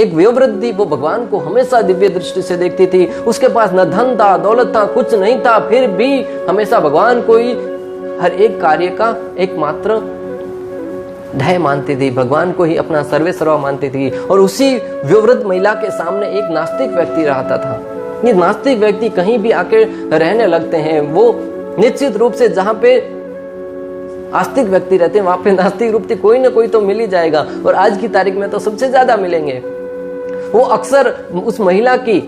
एक वयोवृद्ध थी, वो भगवान को हमेशा दिव्य दृष्टि से देखती थी। उसके पास न धन था, दौलत था, कुछ नहीं था, फिर भी हमेशा भगवान को ही हर एक कार्य का एकमात्र ध्येय मानती थी, भगवान को ही अपना सर्वेसर्वा मानती थी। और उसी वयोवृद्ध महिला के सामने एक नास्तिक व्यक्ति रहता था। ये नास्तिक व्यक्ति कहीं भी आके रहने लगते हैं, वो निश्चित रूप से जहां पे आस्तिक व्यक्ति रहते हैं वहां पे नास्तिक रूप से कोई ना कोई तो मिल ही जाएगा, और आज की तारीख में तो सबसे ज्यादा मिलेंगे। वो अक्सर उस महिला की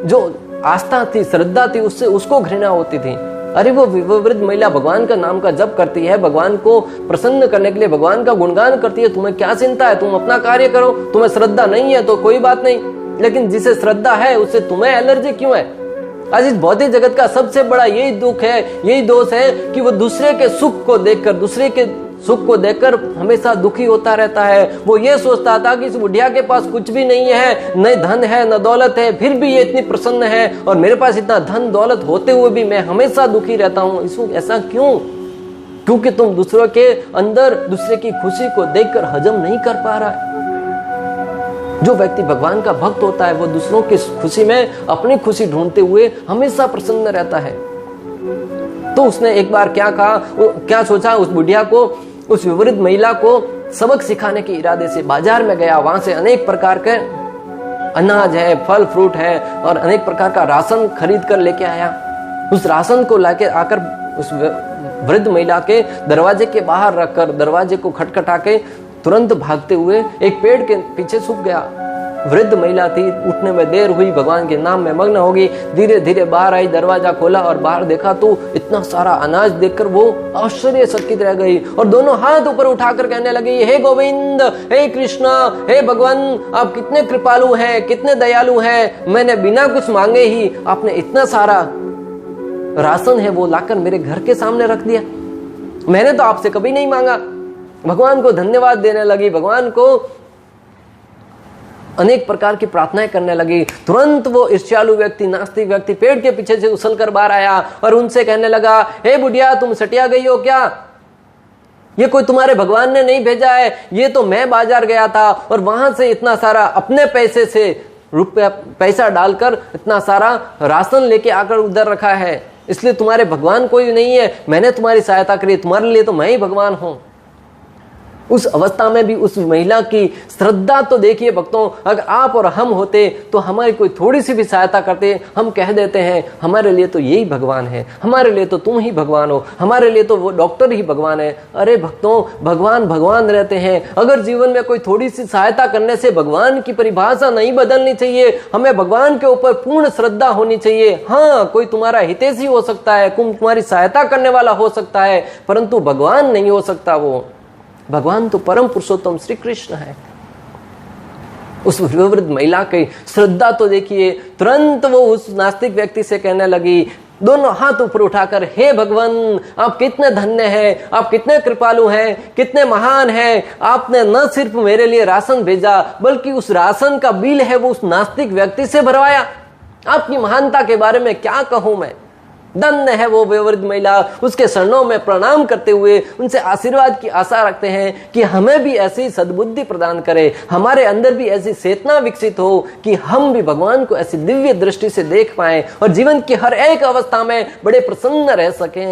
जो आस्था थी, श्रद्धा थी, उससे उसको घृणा होती थी। अरे वो वृद्ध महिला भगवान का नाम का जप करती है, भगवान को प्रसन्न करने के लिए भगवान का गुणगान करती है, तुम्हें क्या चिंता है, तुम अपना कार्य करो, तुम्हें श्रद्धा नहीं है तो कोई बात नहीं, लेकिन जिसे श्रद्धा है उससे तुम्हें एलर्जी क्यों है? आज इस भौतिक जगत का सबसे बड़ा यही दुख है, यही दोष है कि वो दूसरे के सुख को देखकर, दूसरे के सुख को देखकर हमेशा दुखी होता रहता है। वो ये सोचता था कि इस बुढ़िया के पास कुछ भी नहीं है, न धन है न दौलत है, फिर भी ये इतनी प्रसन्न है, और मेरे पास इतना धन दौलत होते हुए भी मैं हमेशा दुखी रहता हूँ। इसको ऐसा क्यों? क्योंकि तुम दूसरों के अंदर दूसरे की खुशी को देखकर हजम नहीं कर पा रहा है। जो व्यक्ति भगवान का भक्त होता है वो दूसरों की खुशी में अपनी खुशी ढूंढते हुए हमेशा प्रसन्न रहता है। तो उसने एक बार क्या कहा, क्या सोचा, उस बुढ़िया को, उस विवृद्ध महिला को सबक सिखाने के इरादे से बाजार में गया। वहां से अनेक प्रकार के अनाज है, फल फ्रूट है और अनेक प्रकार का राशन खरीद कर लेके आया। उस राशन को लाके आकर उस वृद्ध महिला के दरवाजे के बाहर रखकर दरवाजे को खटखटा के तुरंत भागते हुए एक पेड़ के पीछे छुप गया। वृद्ध महिला थी, उठने में देर हुई, भगवान के नाम में मग्न होगी। धीरे धीरे बाहर आई, दरवाजा खोला और बाहर देखा तो इतना सारा अनाज देखकर वो आश्चर्यचकित रह गई और दोनों हाथ ऊपर उठाकर कहने लगी, हे गोविंद, हे कृष्ण, हे भगवान, आप कितने कृपालु हैं, कितने दयालु हैं। मैंने बिना कुछ मांगे ही आपने इतना सारा राशन है वो लाकर मेरे घर के सामने रख दिया। मैंने तो आपसे कभी नहीं मांगा। भगवान को धन्यवाद देने लगी, भगवान को अनेक प्रकार की प्रार्थनाएं करने लगी। तुरंत वो ईर्ष्यालु व्यक्ति, नास्तिक व्यक्ति पेड़ के पीछे से उछलकर बाहर आया और उनसे कहने लगा, हे बुढ़िया, तुम सटिया गई हो क्या? ये कोई तुम्हारे भगवान ने नहीं भेजा है, ये तो मैं बाजार गया था और वहां से इतना सारा अपने पैसे से रुपया पैसा डालकर इतना सारा राशन लेके आकर उधर रखा है, इसलिए तुम्हारे भगवान कोई नहीं है। मैंने तुम्हारी सहायता करी, तुम्हारे लिए तो मैं ही भगवान हूं। उस अवस्था में भी उस महिला की श्रद्धा तो देखिए भक्तों, अगर आप और हम होते तो हमारी कोई थोड़ी सी भी सहायता करते, हम कह देते हैं हमारे लिए तो यही भगवान है, हमारे लिए तो तुम ही भगवान हो, हमारे लिए तो वो डॉक्टर ही भगवान है। अरे भक्तों, भगवान भगवान रहते हैं। अगर जीवन में कोई थोड़ी सी सहायता करने से भगवान की परिभाषा नहीं बदलनी चाहिए, हमें भगवान के ऊपर पूर्ण श्रद्धा होनी चाहिए। हाँ, कोई तुम्हारा हितैषी हो सकता है, तुम्हारी सहायता करने वाला हो सकता है, परंतु भगवान नहीं हो सकता। वो भगवान तो परम पुरुषोत्तम श्री कृष्ण है। उस वृद्ध महिला की श्रद्धा तो देखिए, तुरंत वो उस नास्तिक व्यक्ति से कहने लगी, दोनों हाथ ऊपर उठाकर, हे भगवान, आप कितने धन्य हैं, आप कितने कृपालु हैं, कितने महान हैं। आपने न सिर्फ मेरे लिए राशन भेजा बल्कि उस राशन का बिल है वो उस नास्तिक व्यक्ति से भरवाया। आपकी महानता के बारे में क्या कहूं मैं। धन्य है वो वृद्ध महिला। उसके चरणों में प्रणाम करते हुए उनसे आशीर्वाद की आशा रखते हैं कि हमें भी ऐसी सद्बुद्धि प्रदान करे, हमारे अंदर भी ऐसी चेतना विकसित हो कि हम भी भगवान को ऐसी दिव्य दृष्टि से देख पाएं और जीवन की हर एक अवस्था में बड़े प्रसन्न रह सकें।